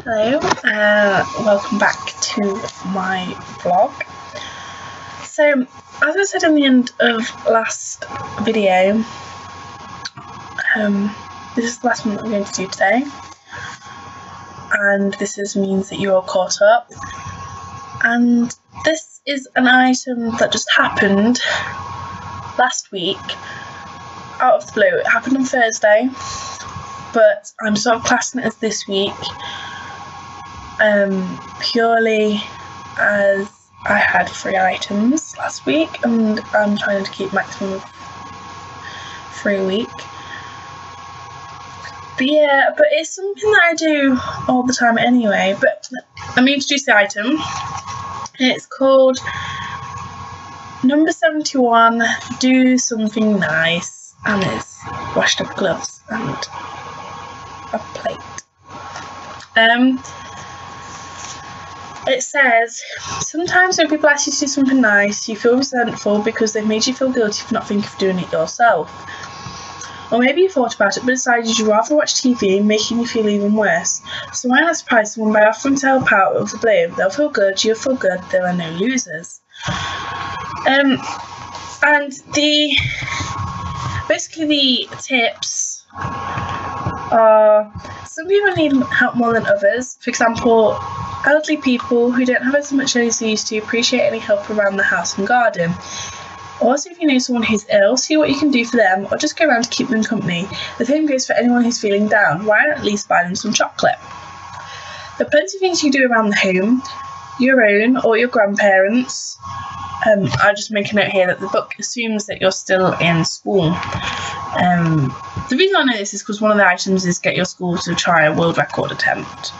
Hello, welcome back to my vlog. So, as I said in the end of last video, this is the last one that I'm going to do today, and this means that you're all caught up. And this is an item that just happened last week, out of the blue. It happened on Thursday, but I'm sort of classing it as this week. Purely as I had 3 items last week and I'm trying to keep maximum of 3 a week. But it's something that I do all the time anyway. But let me introduce the item. It's called number 71, do something nice, and it's washed up gloves and a plate. It says, sometimes when people ask you to do something nice, you feel resentful because they've made you feel guilty for not thinking of doing it yourself. Or maybe you thought about it but decided you'd rather watch TV, making you feel even worse. So why not surprise someone by offering to help out with the blame? They'll feel good, you'll feel good, there are no losers. And basically the tips are, some people need help more than others. For example, elderly people who don't have as much as they used to appreciate any help around the house and garden. Also, if you know someone who's ill, see what you can do for them, or just go around to keep them company. The same goes for anyone who's feeling down. Why not at least buy them some chocolate? There are plenty of things you can do around the home, your own or your grandparents'. I'll just make a note here that the book assumes that you're still in school. The reason I know this is because one of the items is get your school to try a world record attempt.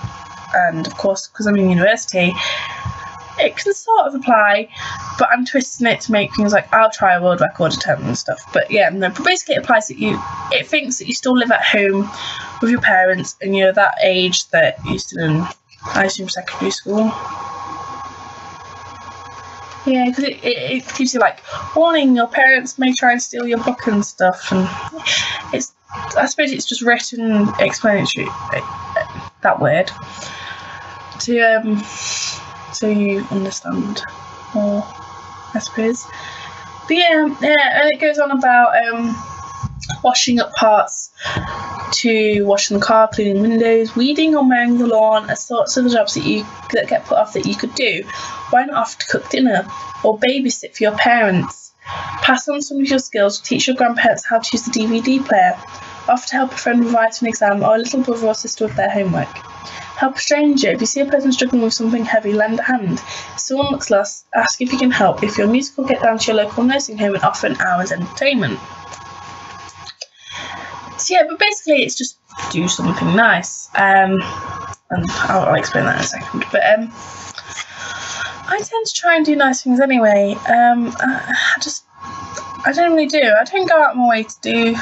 And of course, because I'm in university, it can sort of apply, but I'm twisting it to make things like I'll try a world record attempt and stuff. But yeah, no, but basically it applies that it thinks that you still live at home with your parents and you're that age that you're still in, I assume, secondary school. Yeah, because it gives you like, warning, your parents may try and steal your book and stuff, and I suppose it's just written explanatory, that word, to so you understand more, I suppose. But yeah, and it goes on about washing up parts, to washing the car, cleaning windows, weeding or mowing the lawn, are sorts of the jobs that get put off that you could do. Why not offer to cook dinner or babysit for your parents? Pass on some of your skills, teach your grandparents how to use the DVD player. Offer to help a friend revise for an exam or a little brother or sister with their homework. Help a stranger. If you see a person struggling with something heavy, lend a hand. If someone looks lost, ask if you can help. If you're musical, get down to your local nursing home and offer an hour's entertainment. So yeah, but basically it's just do something nice. And I'll explain that in a second. But I tend to try and do nice things anyway. I don't really do. I don't go out of my way to do.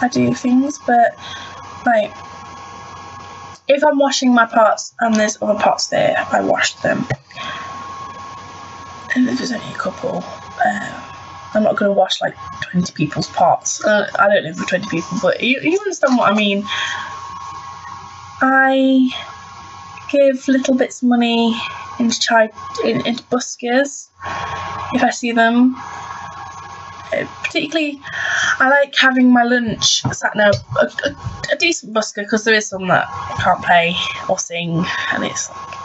I do things, but like, if I'm washing my pots and there's other pots there, I wash them. And if there's only a couple, I'm not going to wash like 20 people's pots. I don't live with 20 people, but you understand what I mean. I give little bits of money into buskers if I see them. Particularly, I like having my lunch sat in a decent busker, because there is some that can't play or sing, and it's like.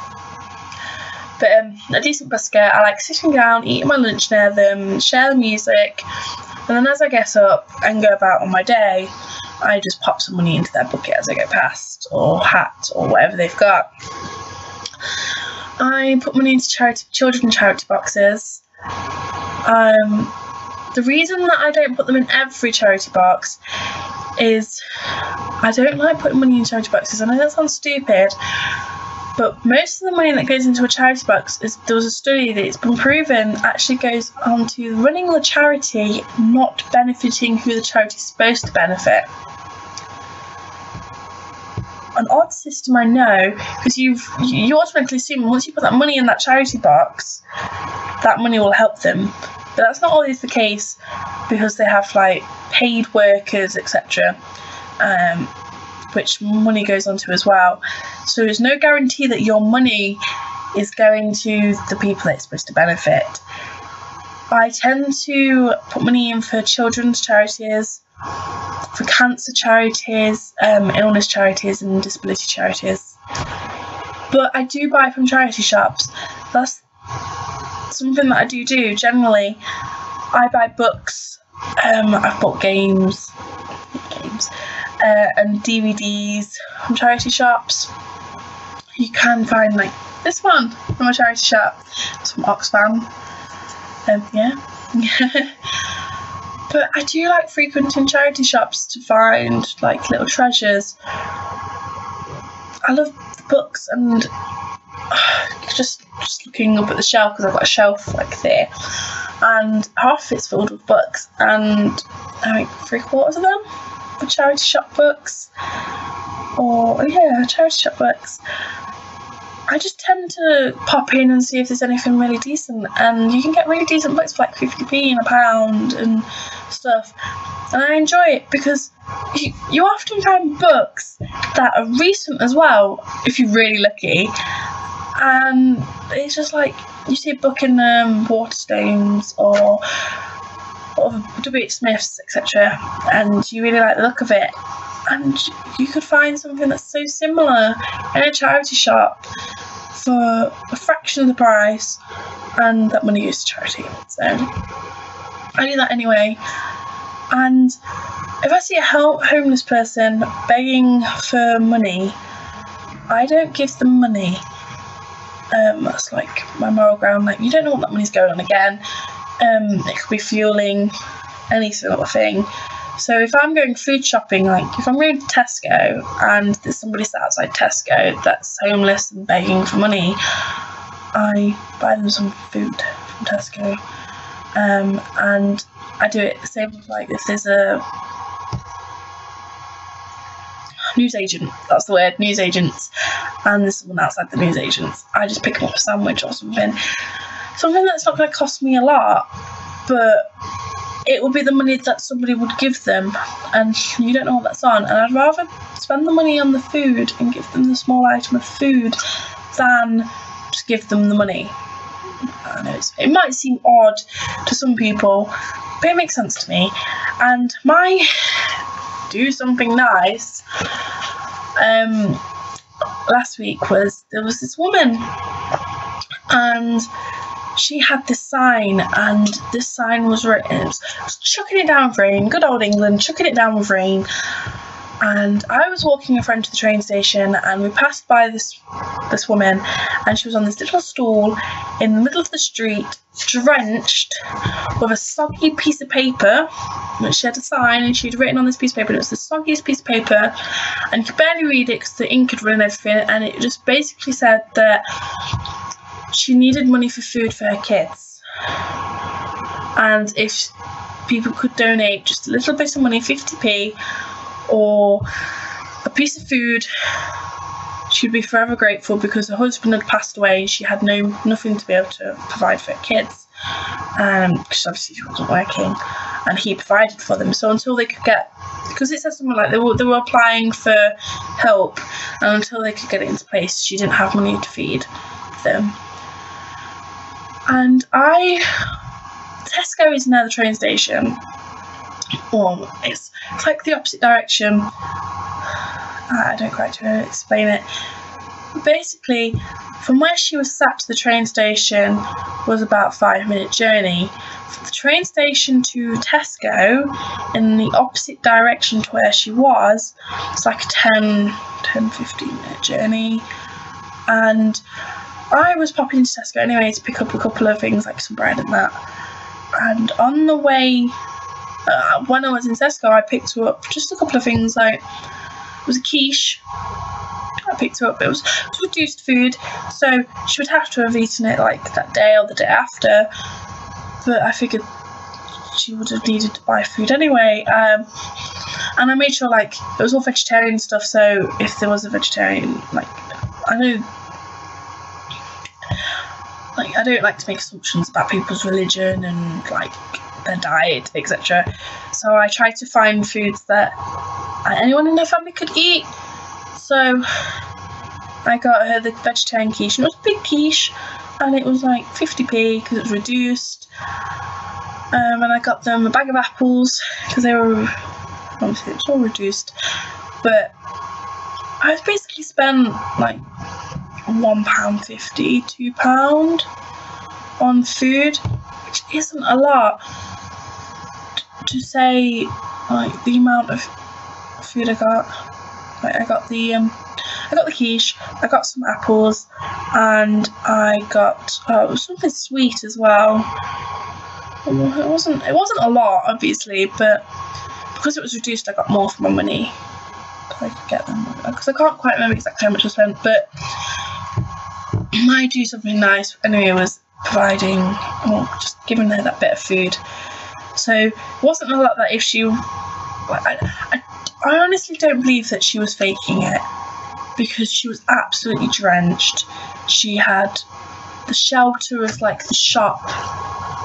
But a decent busker, I like sitting down, eating my lunch near them, share the music, and then as I get up and go about on my day, I just pop some money into their bucket as I go past, or hat, or whatever they've got. I put money into children charity boxes. The reason that I don't put them in every charity box is I don't like putting money in charity boxes. I know that sounds stupid, but most of the money that goes into a charity box there was a study that it's been proven actually goes on to running the charity, not benefiting who the charity is supposed to benefit. An odd system, I know, because you automatically assume once you put that money in that charity box, that money will help them. But that's not always the case, because they have like paid workers, etc. which money goes onto as well. So there's no guarantee that your money is going to the people that it's supposed to benefit. I tend to put money in for children's charities, for cancer charities, illness charities and disability charities. But I do buy from charity shops. That's something that I do generally. I buy books, I've bought games and DVDs from charity shops. You can find like this one from a charity shop. It's from Oxfam. Yeah. But I do like frequenting charity shops to find like little treasures. I love books, and just looking up at the shelf, because I've got a shelf like there, and half of it's filled with books, and I think 3/4 of them are charity shop books, charity shop books. I just tend to pop in and see if there's anything really decent, and you can get really decent books for like 50p and £1 and stuff, and I enjoy it because you often find books that are recent as well if you're really lucky, and it's just like you see a book in Waterstones or W.H. Smith's, etc., and you really like the look of it, and you could find something that's so similar in a charity shop for a fraction of the price, and that money goes to charity. So I do that anyway. And if I see a homeless person begging for money, I don't give them money. That's like my moral ground. Like, you don't know what that money's going on again. It could be fueling, any sort of thing. So if I'm going food shopping, like if I'm going to Tesco and there's somebody sat outside Tesco that's homeless and begging for money, I buy them some food from Tesco. And I do it the same with, like, if there's a newsagent, that's the word, newsagents, and there's someone outside the newsagents, I just pick them up a sandwich or something that's not going to cost me a lot, but it will be the money that somebody would give them, and you don't know what that's on, and I'd rather spend the money on the food and give them the small item of food than just give them the money. I know it might seem odd to some people, but it makes sense to me. And my do something nice last week there was this woman, and she had this sign, and this sign was written, it was chucking it down with rain, good old England, chucking it down with rain. And I was walking a friend to the train station, and we passed by this woman, and she was on this little stool in the middle of the street, drenched with a soggy piece of paper, which she had a sign, and she'd written on this piece of paper, and it was the soggiest piece of paper, and you could barely read it because the ink had run and everything, and it just basically said that she needed money for food for her kids, and if people could donate just a little bit of money, 50p, or a piece of food, she'd be forever grateful, because her husband had passed away and she had nothing to be able to provide for her kids, because obviously she wasn't working, and he provided for them. So until they could get, because it says something like they were applying for help, and until they could get it into place, she didn't have money to feed them. And Tesco is near the train station. Well, it's like the opposite direction. I don't quite know how to explain it. Basically, from where she was sat to the train station was about a 5-minute journey. From the train station to Tesco, in the opposite direction to where she was, it's like a 10-15 minute journey. And I was popping into Tesco anyway to pick up a couple of things, like some bread and that. And on the way, when I was in Tesco, I picked her up just a couple of things, like it was a quiche. I picked her up. It was reduced food, so she would have to have eaten it like that day or the day after. But I figured she would have needed to buy food anyway. And I made sure, like, it was all vegetarian stuff. So if there was a vegetarian, like, I don't like to make assumptions about people's religion and like their diet, etc. So I tried to find foods that anyone in their family could eat. So I got her the vegetarian quiche, and it was a big quiche, and it was like 50p because it was reduced. And I got them a bag of apples because they were, obviously it was all reduced, but I basically spent like £1.50, £2 on food, which isn't a lot to say like the amount of food I got. Like I got the quiche, I got some apples, and I got something sweet as well. It wasn't a lot, obviously, but because it was reduced, I got more for my money. I could get them because I can't quite remember exactly how much I spent, but I do something nice anyway. Was providing, or just giving her that bit of food. So it wasn't a lot that if she, I honestly don't believe that she was faking it, because she was absolutely drenched. She had the shelter of like the shop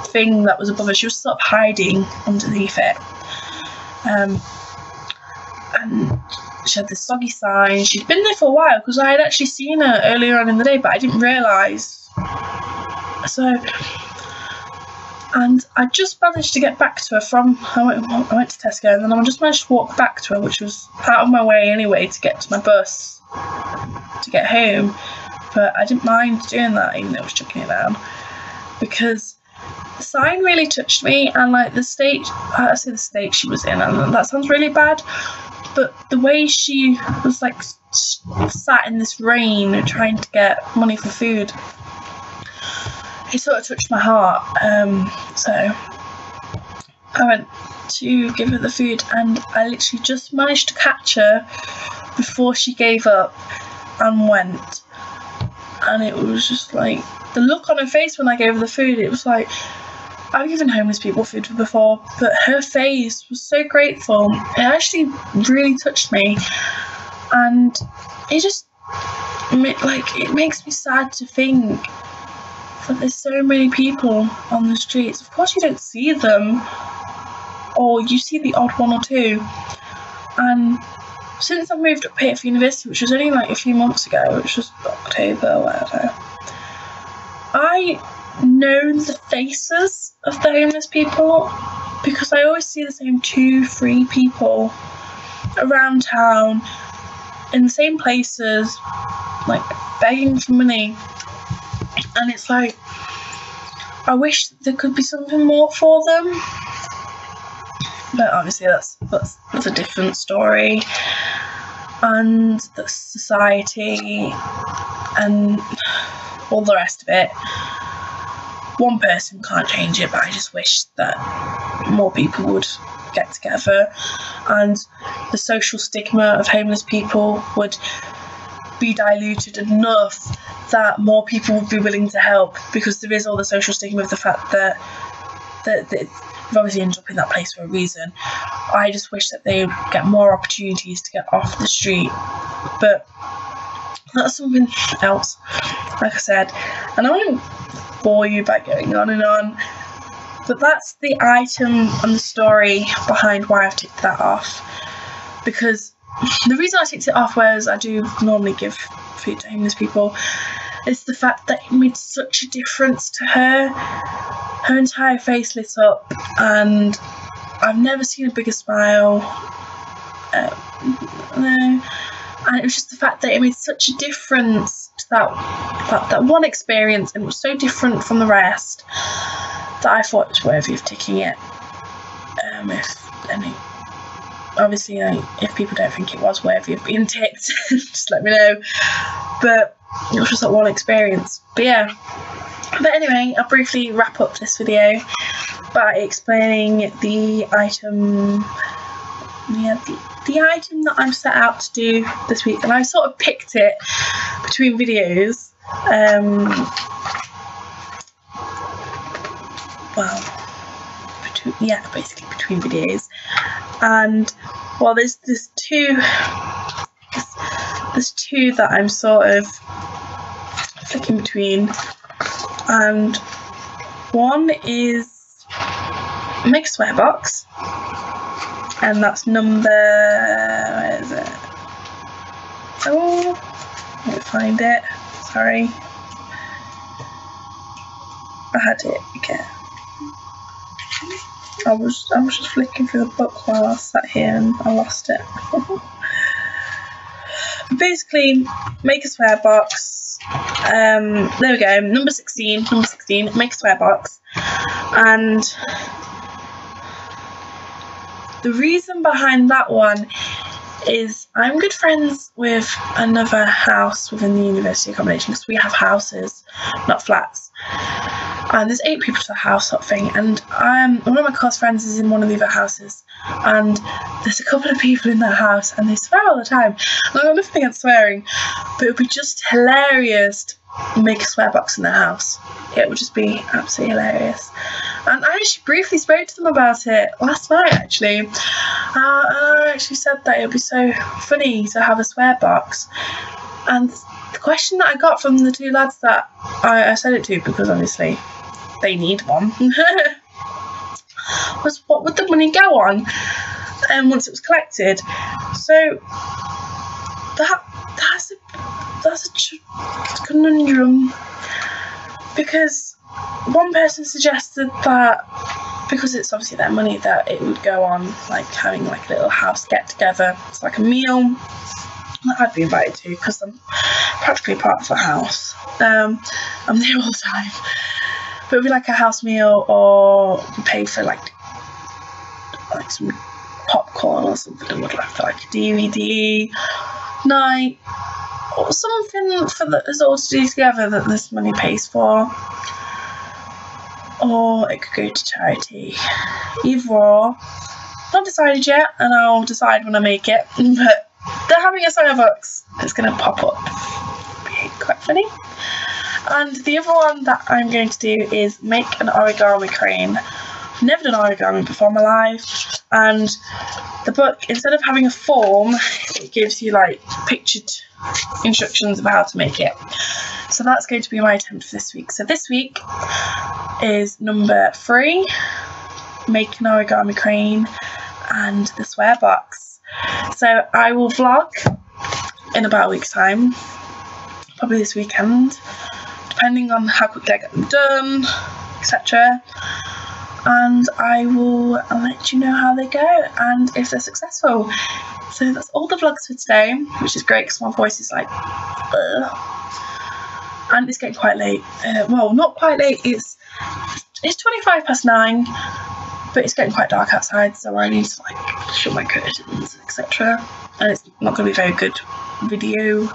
thing that was above her. She was sort of hiding underneath it, and she had this soggy sign. She'd been there for a while because I had actually seen her earlier on in the day, but I didn't realise. So, and I just managed to get back to her I went to Tesco, and then I just managed to walk back to her, which was out of my way anyway to get to my bus to get home. But I didn't mind doing that, even though I was chucking it down, because the sign really touched me, and like the state she was in, and that sounds really bad, but the way she was like sat in this rain trying to get money for food, it sort of touched my heart. So I went to give her the food, and I literally just managed to catch her before she gave up and went. And it was just like the look on her face when I gave her the food. It was like, I've given homeless people food before, but her face was so grateful. It actually really touched me, and it just it makes me sad to think that there's so many people on the streets. Of course you don't see them, or you see the odd one or two. And since I moved up here for university, which was only like a few months ago, which was October or whatever, I know the faces of the homeless people, because I always see the same 2-3 people around town in the same places, like begging for money. And it's like, I wish there could be something more for them, but obviously that's a different story, and the society and all the rest of it. One person can't change it, but I just wish that more people would get together, and the social stigma of homeless people would be diluted enough that more people would be willing to help, because there is all the social stigma of the fact that they've obviously ended up in that place for a reason. I just wish that they would get more opportunities to get off the street, but that's something else, like I said, and I won't bore you by going on and on, but that's the item and the story behind why I've ticked that off. Because the reason I ticked it off, whereas I do normally give food to homeless people, is the fact that it made such a difference to her. Her entire face lit up, and I've never seen a bigger smile. No. And it was just the fact that it made such a difference to that one experience, and it was so different from the rest, that I thought it was worthy of ticking it. Obviously, if people don't think it was worthy of being ticked, just let me know. But it was just that one experience. But yeah. But anyway, I'll briefly wrap up this video by explaining the item. Yeah, the item that I'm set out to do this week, and I sort of picked it between videos. Basically between videos, and well, there's two that I'm sort of flicking between, and one is Make a Swear Box, and that's number, where is it? Oh, let me find it. Sorry. I had it again. I was just flicking through the book while I sat here and I lost it. Basically, make a swear box. There we go. Number 16. Make a swear box. And the reason behind that one is I'm good friends with another house within the university accommodation, because we have houses, not flats. And there's 8 people to the house, sort of thing. And one of my close friends is in one of the other houses, and there's a couple of people in that house, and they swear all the time. And I've got nothing against swearing, but it would be just hilarious to make a swear box in the house. It would just be absolutely hilarious. And I actually briefly spoke to them about it last night, actually. I actually said that it would be so funny to have a swear box. And the question that I got from the 2 lads that I said it to, because obviously they need one, was what would the money go on once it was collected. So that's a conundrum, because one person suggested that because it's obviously their money, that it would go on like having like a little house get together. It's like a meal that I'd be invited to, because I'm practically part of the house. I'm there all the time. But it would be like a house meal, or pay for like some popcorn or something, and would like for like a DVD night or something for us all to do together that this money pays for. Or it could go to charity. Either or. Not decided yet, and I'll decide when I make it. But they're having a swear box. It's going to pop up. It'll be quite funny. And the other one that I'm going to do is make an origami crane. I've never done origami before in my life, and the book, instead of having a form, it gives you like pictured instructions of how to make it. So that's going to be my attempt for this week. So this week is number 3, make an origami crane and the swear box. So I will vlog in about a week's time, probably this weekend, depending on how quickly I get them done, etc. And I will let you know how they go and if they're successful. So that's all the vlogs for today, which is great because my voice is like and it's getting quite late. Well, not quite late, it's 9:25, but it's getting quite dark outside, so I need to like shut my curtains, etc. And it's not going to be very good video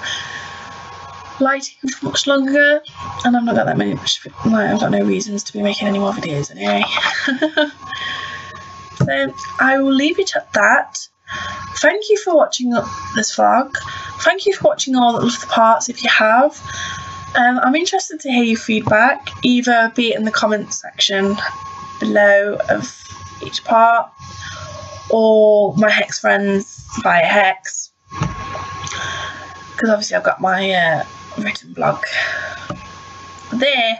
lighting for much longer, and I've not got that many, I've got no reasons to be making any more videos anyway. So I will leave it at that. Thank you for watching this vlog. Thank you for watching all of the parts if you have. I'm interested to hear your feedback, either be it in the comments section below of each part, or my Hex friends via Hex, because obviously I've got my written blog there.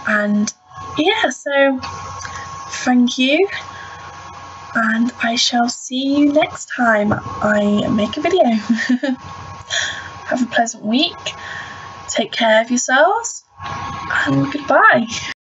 And yeah, so thank you, and I shall see you next time I make a video. Have a pleasant week, take care of yourselves, and goodbye.